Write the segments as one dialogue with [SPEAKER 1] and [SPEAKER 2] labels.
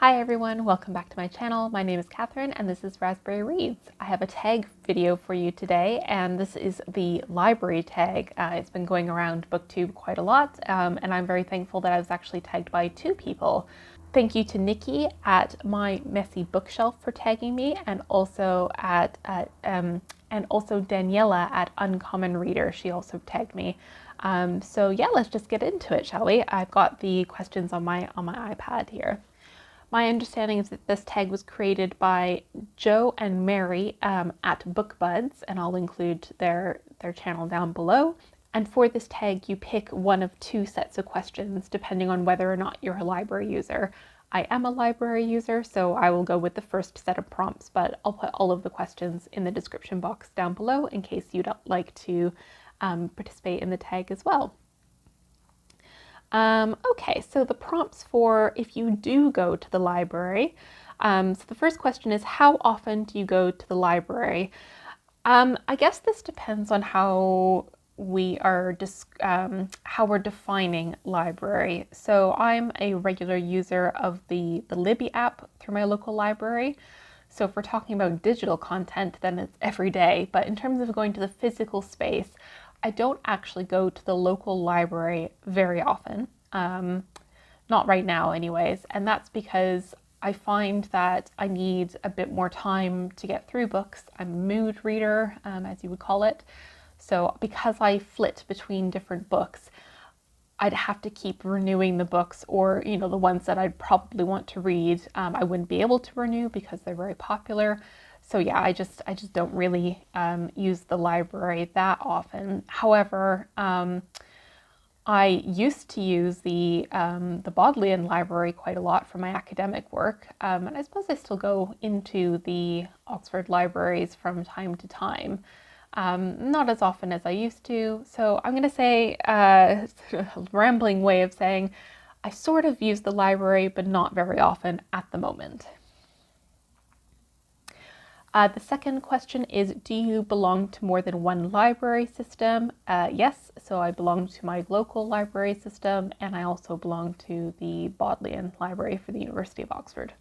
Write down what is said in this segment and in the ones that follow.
[SPEAKER 1] Hi everyone, welcome back to my channel. My name is Catherine and this is Raspberry Reads. I have a tag video for you today and this is the library tag. It's been going around booktube quite a lot and I'm very thankful that I was actually tagged by two people. Thank you to Nikki at My Messy Bookshelf for tagging me and also Daniella at Uncommon Reader. She also tagged me. So yeah, let's just get into it, shall we? I've got the questions on my iPad here. My understanding is that this tag was created by Joe and Mary at BookBuds, and I'll include their channel down below. And for this tag, you pick one of two sets of questions depending on whether or not you're a library user. I am a library user, so I will go with the first set of prompts, but I'll put all of the questions in the description box down below in case you'd like to participate in the tag as well. Okay, so the prompts for if you do go to the library. So the first question is, how often do you go to the library? I guess this depends on how we're defining library. So I'm a regular user of the Libby app through my local library. So if we're talking about digital content, then it's every day. But in terms of going to the physical space, I don't actually go to the local library very often. Not right now anyways. And that's because I find that I need a bit more time to get through books. I'm a mood reader, as you would call it. So because I flit between different books, I'd have to keep renewing the books, or the ones that I'd probably want to read, I wouldn't be able to renew because they're very popular. So yeah, I just don't really use the library that often. However, I used to use the Bodleian Library quite a lot for my academic work, and I suppose I still go into the Oxford libraries from time to time. Not as often as I used to. So I'm going to say, a rambling way of saying, I sort of use the library, but not very often at the moment. The second question is, do you belong to more than one library system? Yes, so I belong to my local library system, and I also belong to the Bodleian Library for the University of Oxford.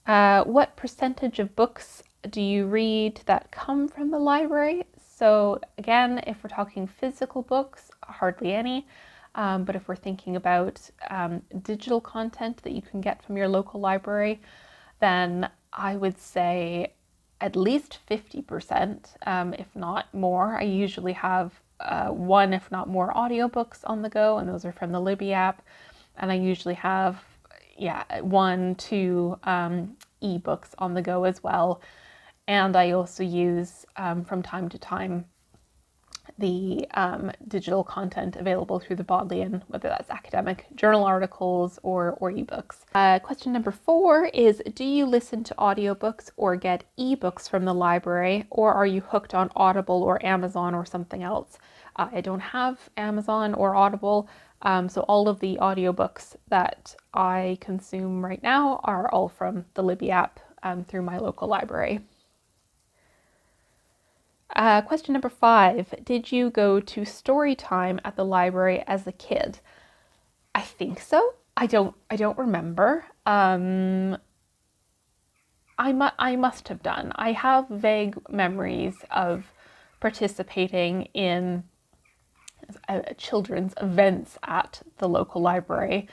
[SPEAKER 1] What percentage of books do you read that come from the library? So again, if we're talking physical books, hardly any. But if we're thinking about digital content that you can get from your local library, then I would say at least 50%, if not more. I usually have one, if not more, audiobooks on the go, and those are from the Libby app. And I usually have, one, two ebooks on the go as well. And I also use, from time to time, the digital content available through the Bodleian, whether that's academic journal articles or ebooks. Question number 4 is, do you listen to audiobooks or get ebooks from the library, or are you hooked on Audible or Amazon or something else? I don't have Amazon or Audible, so all of the audiobooks that I consume right now are all from the Libby app through my local library. Question number 5, did you go to storytime at the library as a kid? I think so. I don't remember. I must have done. I have vague memories of participating in children's events at the local library.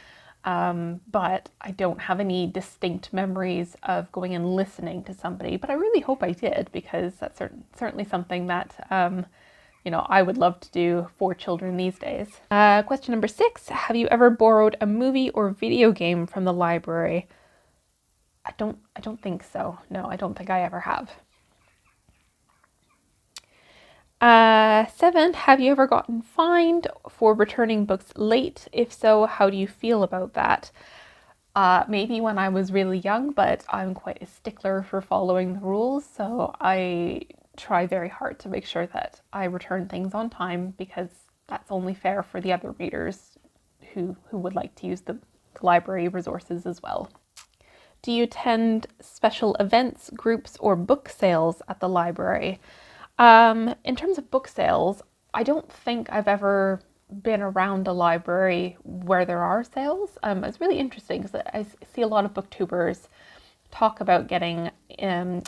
[SPEAKER 1] But I don't have any distinct memories of going and listening to somebody, but I really hope I did, because that's certainly something that, I would love to do for children these days. Question number 6, have you ever borrowed a movie or video game from the library? I don't think so. No, I don't think I ever have. 7, have you ever gotten fined for returning books late? If so, how do you feel about that? Maybe when I was really young, but I'm quite a stickler for following the rules, so I try very hard to make sure that I return things on time, because that's only fair for the other readers who would like to use the library resources as well. Do you attend special events, groups, or book sales at the library? In terms of book sales, I don't think I've ever been around a library where there are sales. It's really interesting because I see a lot of booktubers talk about getting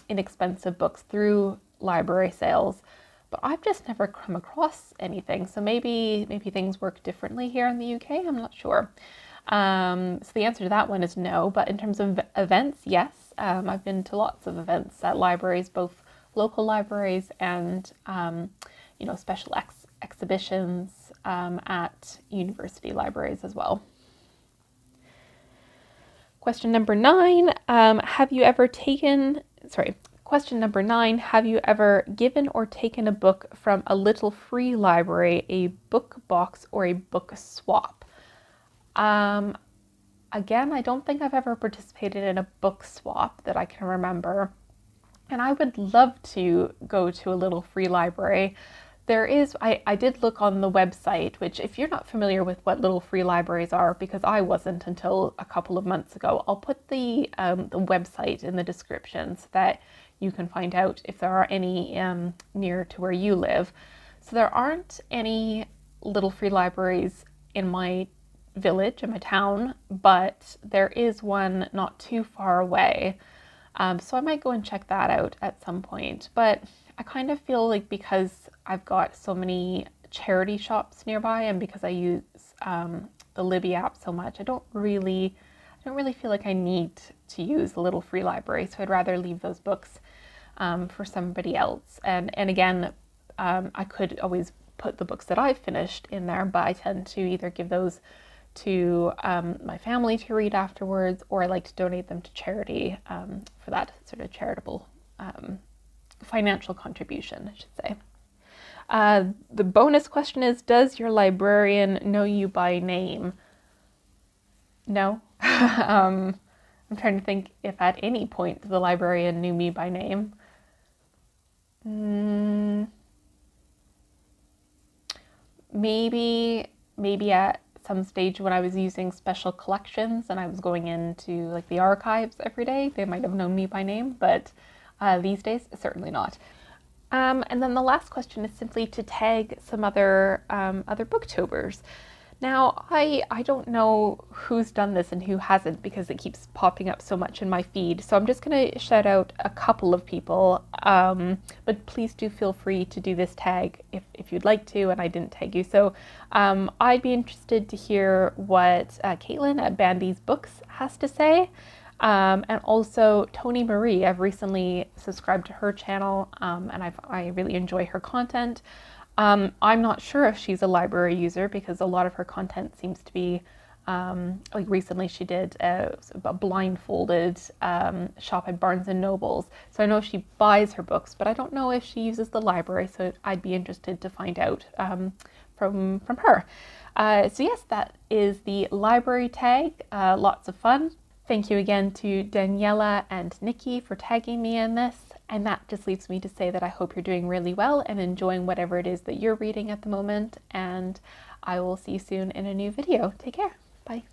[SPEAKER 1] inexpensive books through library sales, but I've just never come across anything. So maybe things work differently here in the UK. I'm not sure. So the answer to that one is no. But in terms of events, yes, I've been to lots of events at libraries, both local libraries and special exhibitions at university libraries as well. Question number 9, Question number 9, have you ever given or taken a book from a little free library, a book box, or a book swap? Again, I don't think I've ever participated in a book swap that I can remember. And I would love to go to a little free library. I did look on the website, which if you're not familiar with what little free libraries are, because I wasn't until a couple of months ago, I'll put the website in the description so that you can find out if there are any near to where you live. So there aren't any little free libraries in my village, in my town, but there is one not too far away. So I might go and check that out at some point. But I kind of feel like because I've got so many charity shops nearby and because I use the Libby app so much, I don't really feel like I need to use a little free library. So I'd rather leave those books for somebody else. And again, I could always put the books that I've finished in there, but I tend to either give those to my family to read afterwards, or I like to donate them to charity for that sort of charitable financial contribution, I should say. The bonus question is, does your librarian know you by name? No. I'm trying to think if at any point the librarian knew me by name. Maybe at some stage when I was using special collections and I was going into like the archives every day, they might have known me by name, but these days, certainly not. And then the last question is simply to tag some other booktubers. Now, I don't know who's done this and who hasn't because it keeps popping up so much in my feed. So I'm just going to shout out a couple of people, but please do feel free to do this tag if you'd like to and I didn't tag you. So I'd be interested to hear what Caitlin at Bandy's Books has to say. And also Tony Marie. I've recently subscribed to her channel and I really enjoy her content. I'm not sure if she's a library user because a lot of her content seems to be, like recently she did a blindfolded shop at Barnes and Nobles. So I know she buys her books, but I don't know if she uses the library. So I'd be interested to find out from her. So yes, that is the library tag. Lots of fun. Thank you again to Daniella and Nikki for tagging me in this. And that just leaves me to say that I hope you're doing really well and enjoying whatever it is that you're reading at the moment. And I will see you soon in a new video. Take care. Bye.